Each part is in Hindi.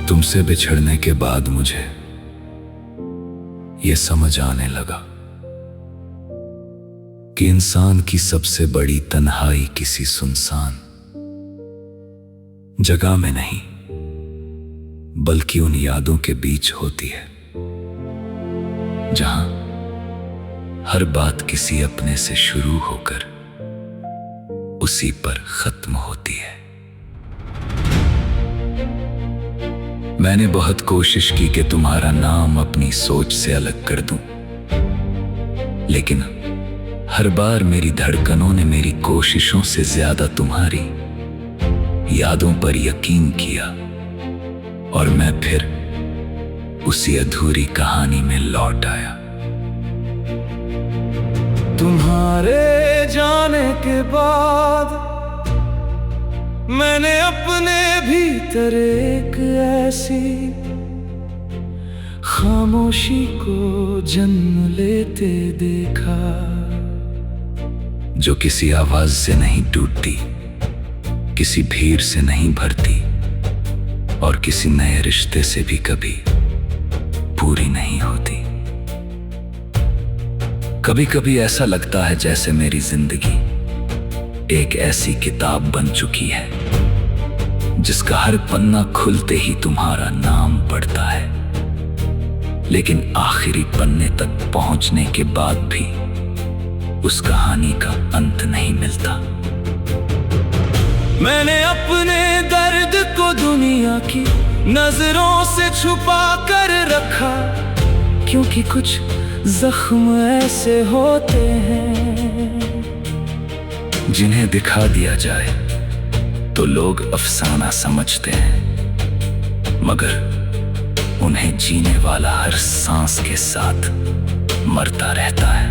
तुमसे बिछड़ने के बाद मुझे ये समझ आने लगा कि इंसान की सबसे बड़ी तन्हाई किसी सुनसान जगह में नहीं बल्कि उन यादों के बीच होती है जहां हर बात किसी अपने से शुरू होकर उसी पर खत्म होती है। मैंने बहुत कोशिश की कि तुम्हारा नाम अपनी सोच से अलग कर दूं, लेकिन हर बार मेरी धड़कनों ने मेरी कोशिशों से ज्यादा तुम्हारी यादों पर यकीन किया और मैं फिर उसी अधूरी कहानी में लौट आया। तुम्हारे जाने के बाद मैंने अपने भीतर एक ऐसी खामोशी को जन्म लेते देखा जो किसी आवाज से नहीं टूटती, किसी भीड़ से नहीं भरती और किसी नए रिश्ते से भी कभी पूरी नहीं होती। कभी कभी ऐसा लगता है जैसे मेरी जिंदगी एक ऐसी किताब बन चुकी है जिसका हर पन्ना खुलते ही तुम्हारा नाम पड़ता है, लेकिन आखिरी पन्ने तक पहुंचने के बाद भी उस कहानी का अंत नहीं मिलता। मैंने अपने दर्द को दुनिया की नजरों से छुपा कर रखा, क्योंकि कुछ जख्म ऐसे होते हैं जिन्हें दिखा दिया जाए तो लोग अफसाना समझते हैं, मगर उन्हें जीने वाला हर सांस के साथ मरता रहता है।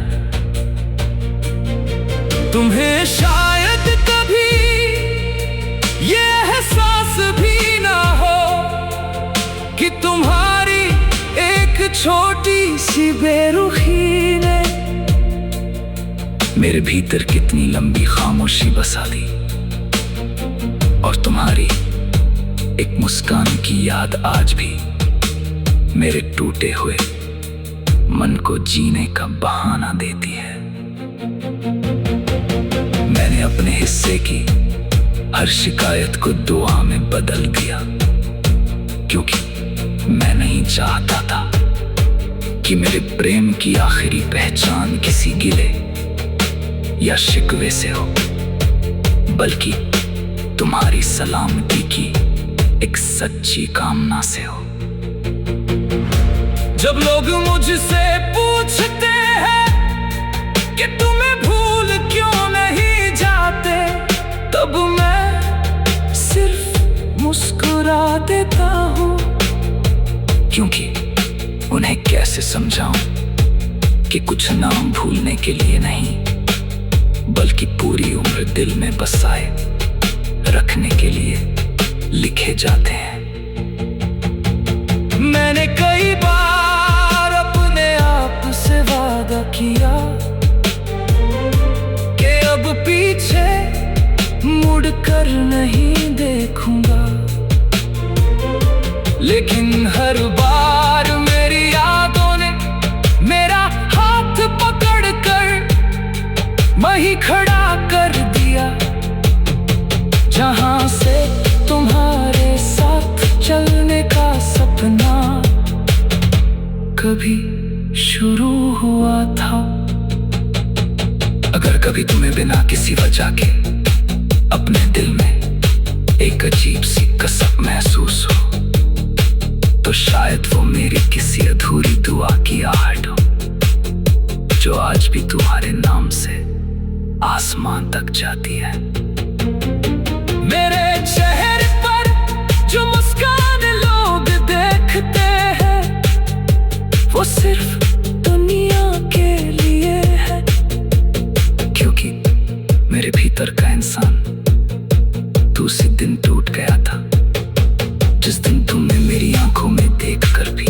तुम्हें शायद कभी ये एहसास भी ना हो कि तुम्हारी एक छोटी सी बेरुखी ने मेरे भीतर कितनी लंबी खामोशी बसा दी और तुम्हारी एक मुस्कान की याद आज भी मेरे टूटे हुए मन को जीने का बहाना देती है। मैंने अपने हिस्से की हर शिकायत को दुआ में बदल दिया, क्योंकि मैं नहीं चाहता था कि मेरे प्रेम की आखिरी पहचान किसी गिले या शिकवे से हो, बल्कि तुम्हारी सलामती की एक सच्ची कामना से हो। जब लोग मुझसे पूछते हैं कि तुम्हें भूल क्यों नहीं जाते, तब मैं सिर्फ मुस्कुरा देता हूँ, क्योंकि उन्हें कैसे समझाऊं कि कुछ नाम भूलने के लिए नहीं बल्कि पूरी उम्र दिल में बसाए रखने के लिए लिखे जाते हैं। मैंने कई बार अपने आप से वादा किया कि अब पीछे मुड़कर नहीं देखूंगा, लेकिन हर बार मेरी यादों ने मेरा हाथ पकड़कर वहीं खड़ा कर दिया, जहां से तुम्हारे साथ चलने का सपना कभी शुरू हुआ था। अगर कभी तुम्हें बिना किसी वजह के अपने दिल में एक अजीब सी कसक महसूस हो, तो शायद वो मेरी किसी अधूरी दुआ की आहट हो जो आज भी तुम्हारे नाम से आसमान तक जाती है। मेरे चेहरे पर जो मुस्कान लोग देखते हैं, वो सिर्फ दुनिया के लिए है, क्योंकि मेरे भीतर का इंसान तो उसी दिन टूट गया था जिस दिन तुमने मेरी आंखों में देखकर भी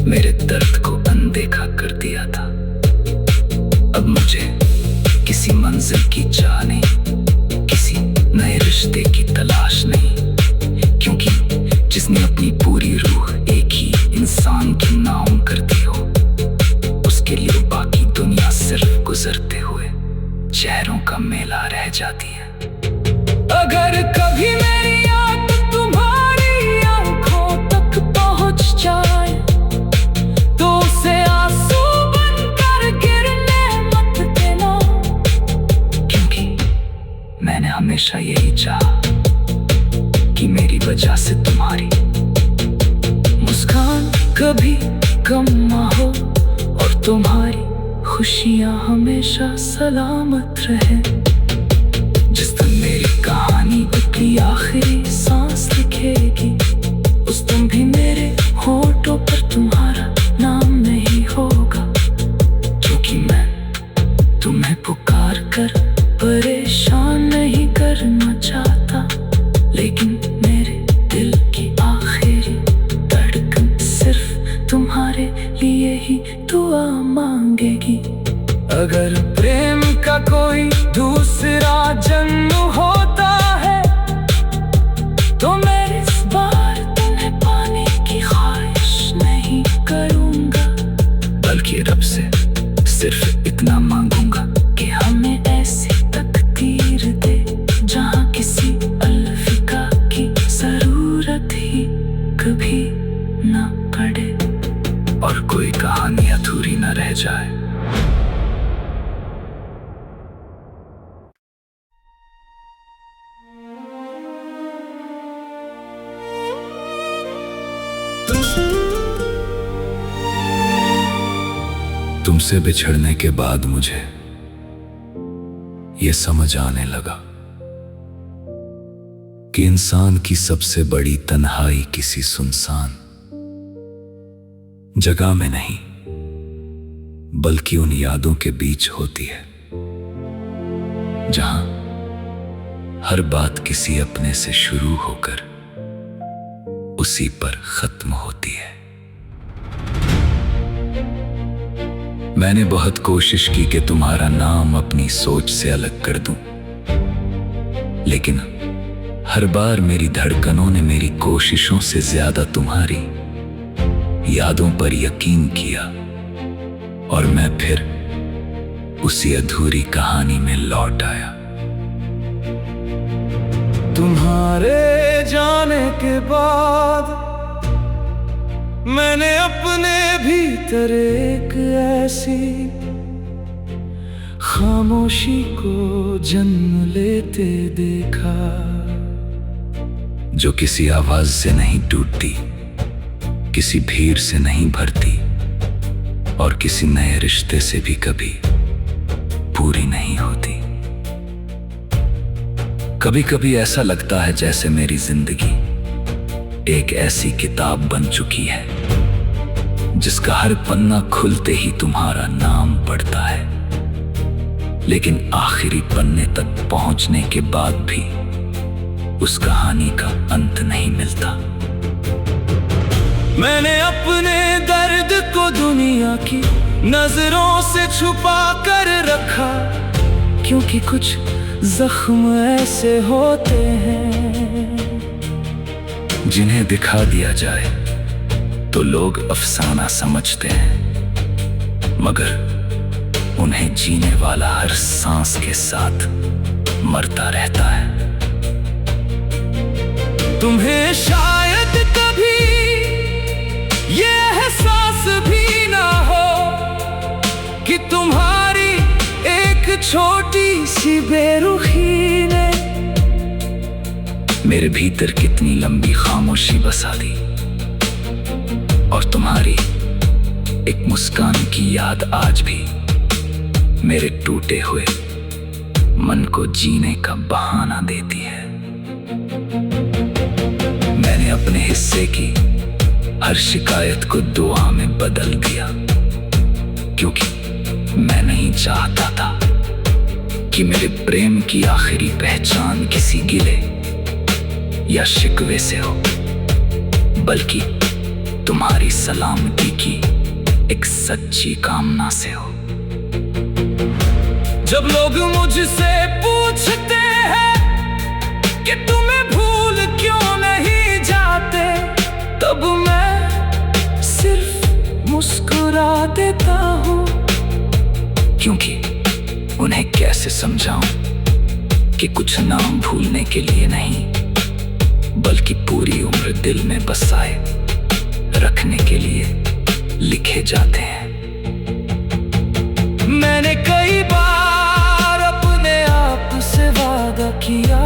मेरे दर्द को अनदेखा कर दिया था। अब मुझे किसी मंजिल की चाह नहीं, किसी नए रिश्ते की तलाश नहीं, क्योंकि जिसने अपनी पूरी जाती है। अगर कभी मेरी याद तुम्हारी आंखों तक पहुंच जाए तो उसे आंसू बनकर गिरने मत देना, क्योंकि मैंने हमेशा यही चाहा कि मेरी वजह से तुम्हारी मुस्कान कभी कम ना हो और तुम्हारी खुशियां हमेशा सलामत रहे। जिस दिन मेरी कहानी अपनी आखिरी सांस लिखेगी उस दिन भी मेरे होठों पर तुम्हारा नाम नहीं होगा, क्योंकि मैं तुम्हें पुकार कर परेशान नहीं करना चाहता, लेकिन मेरे दिल की आखिरी धड़कन सिर्फ तुम्हारे लिए ही दुआ मांगेगी। अगर प्रेम का कोई दूसरा जन्म होता है तो मैं इस बार तुम्हें पाने की ख्वाहिश नहीं करूंगा, बल्कि रब से सिर्फ इतना मांगूंगा कि हमें ऐसी तकदीर दे जहां किसी अलविदा की जरूरत ही कभी ना पड़े और कोई कहानी अधूरी न रह जाए। तुमसे बिछड़ने के बाद मुझे ये समझ आने लगा कि इंसान की सबसे बड़ी तन्हाई किसी सुनसान जगह में नहीं बल्कि उन यादों के बीच होती है जहां हर बात किसी अपने से शुरू होकर उसी पर खत्म होती है। मैंने बहुत कोशिश की कि तुम्हारा नाम अपनी सोच से अलग कर दूं, लेकिन हर बार मेरी धड़कनों ने मेरी कोशिशों से ज्यादा तुम्हारी यादों पर यकीन किया और मैं फिर उसी अधूरी कहानी में लौट आया। तुम्हारे जाने के बाद मैंने अपने भीतर एक ऐसी खामोशी को जन्म लेते देखा जो किसी आवाज से नहीं टूटती, किसी भीड़ से नहीं भरती और किसी नए रिश्ते से भी कभी पूरी नहीं होती। कभी कभी ऐसा लगता है जैसे मेरी जिंदगी एक ऐसी किताब बन चुकी है जिसका हर पन्ना खुलते ही तुम्हारा नाम पड़ता है, लेकिन आखिरी पन्ने तक पहुंचने के बाद भी उस कहानी का अंत नहीं मिलता। मैंने अपने दर्द को दुनिया की नजरों से छुपा कर रखा, क्योंकि कुछ जख्म ऐसे होते हैं जिन्हें दिखा दिया जाए तो लोग अफसाना समझते हैं, मगर उन्हें जीने वाला हर सांस के साथ मरता रहता है। तुम्हें शायद कभी ये एहसास भी ना हो कि तुम्हारी एक छोटी सी बेरुखी ने मेरे भीतर कितनी लंबी खामोशी बसा दी और तुम्हारी एक मुस्कान की याद आज भी मेरे टूटे हुए मन को जीने का बहाना देती है। मैंने अपने हिस्से की हर शिकायत को दुआ में बदल दिया, क्योंकि मैं नहीं चाहता था कि मेरे प्रेम की आखिरी पहचान किसी गिले या शिकवे से हो, बल्कि तुम्हारी सलामती की एक सच्ची कामना से हो। जब लोग मुझसे पूछते हैं कि तुम्हें भूल क्यों नहीं जाते, तब मैं सिर्फ मुस्कुरा देता हूँ, क्योंकि उन्हें कैसे समझाऊं कि कुछ नाम भूलने के लिए नहीं, बल्कि पूरी उम्र दिल में बसाए रखने के लिए लिखे जाते हैं। मैंने कई बार अपने आप से वादा किया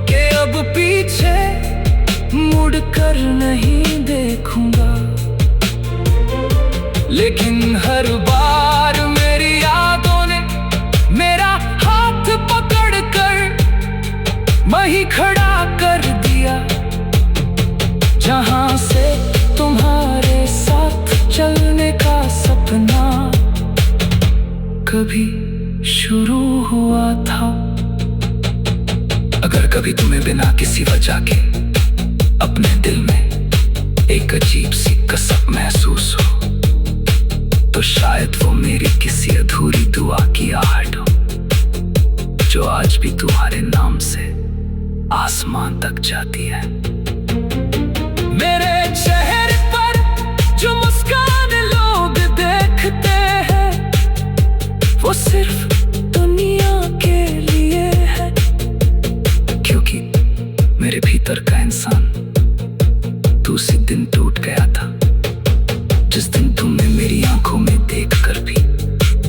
कि अब पीछे मुड़कर नहीं देखूंगा, लेकिन हर बार मेरी यादों ने मेरा हाथ पकड़कर वहीं खड़ा कर दिया, जहां से तुम्हारे साथ चलने का सपना कभी शुरू हुआ था। अगर कभी तुम्हें बिना किसी वजह के अपने दिल में एक अजीब सी कसक महसूस हो, तो शायद वो मेरी किसी अधूरी दुआ की आहट हो, जो आज भी तुम्हारे नाम से आसमान तक जाती है। मेरे चेहरे पर जो मुस्कान लोग देखते हैं, वो सिर्फ दुनिया के लिए है, क्योंकि मेरे भीतर का इंसान उसी दिन टूट गया था, जिस दिन तुमने मेरी आंखों में देखकर भी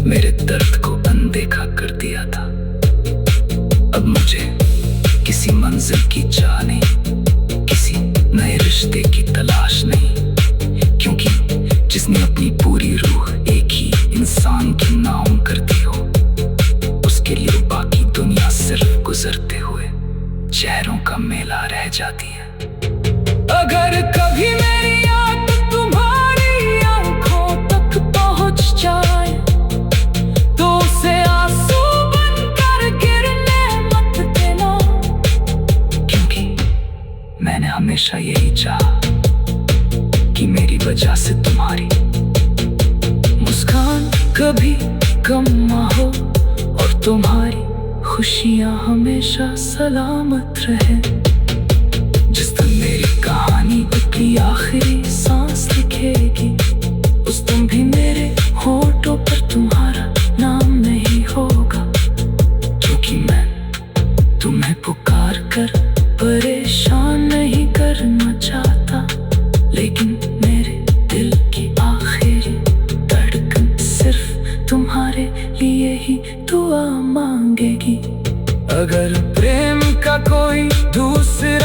मेरे दर्द को अनदेखा कर दिया था। अब मुझे किसी मंजिल की चाह नहीं, किसी नए रिश्ते की तलाश नहीं, क्योंकि जिसने अपनी पूरी रूह एक ही इंसान की नाम कर दी हो, उसके लिए बाकी दुनिया सिर्फ गुजरते हुए चेहरों का मेला रह जाती है। अगर कभी मेरी याद तुम्हारी आंखों तक पहुंच जाए, तो उसे आंसू बनकर गिरने मत देना, क्योंकि मैंने हमेशा यही चाहा कि मेरी वजह से तुम्हारी मुस्कान कभी कम ना हो और तुम्हारी खुशियां हमेशा सलामत रहे। जिस दिन मेरी कहानी अपनी आखिरी सांस लिखेगी, उस दिन भी मेरे होठों पर तुम्हारा नाम नहीं होगा, क्योंकि मैं तुम्हें पुकार कर परेशान नहीं करना चाहता, लेकिन मेरे दिल की आखिरी धड़कन सिर्फ तुम्हारे लिए ही दुआ मांगेगी। अगर प्रेम का कोई दूसरा